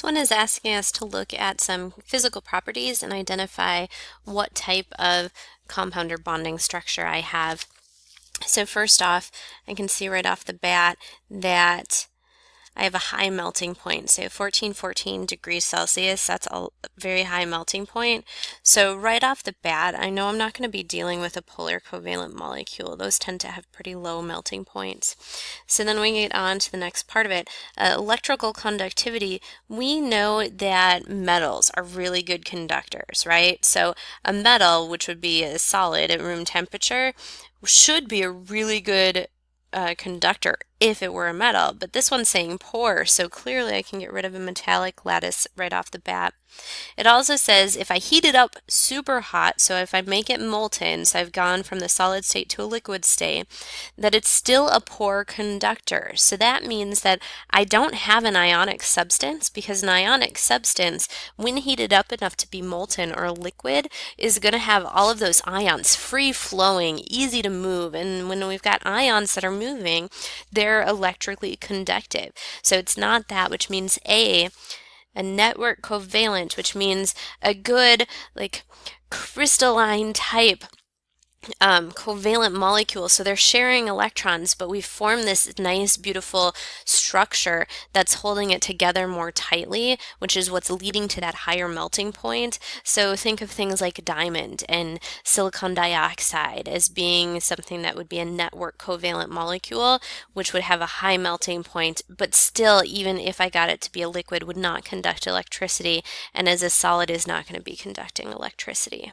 this one is asking us to look at some physical properties and identify what type of compound or bonding structure I have. So first off, I can see right off the bat that I have a high melting point, so 1414 degrees Celsius, that's a very high melting point. So right off the bat, I know I'm not going to be dealing with a polar covalent molecule. Those tend to have pretty low melting points. So then we get on to the next part of it. Electrical conductivity, we know that metals are really good conductors, right? So a metal, which would be a solid at room temperature, should be a really good conductor if it were a metal, but this one's saying poor, so clearly I can get rid of a metallic lattice right off the bat. It also says if I heat it up super hot, so if I make it molten, so I've gone from the solid state to a liquid state, that it's still a poor conductor. So that means that I don't have an ionic substance, because an ionic substance, when heated up enough to be molten or liquid, is going to have all of those ions free flowing, easy to move, and when we've got ions that are moving, they're electrically conductive. So it's not that, which means a network covalent, which means a good, like, crystalline type covalent molecules. So they're sharing electrons, but we've formed this nice, beautiful structure that's holding it together more tightly, which is what's leading to that higher melting point. So think of things like diamond and silicon dioxide as being something that would be a network covalent molecule, which would have a high melting point, but still, even if I got it to be a liquid, would not conduct electricity, and as a solid is not going to be conducting electricity.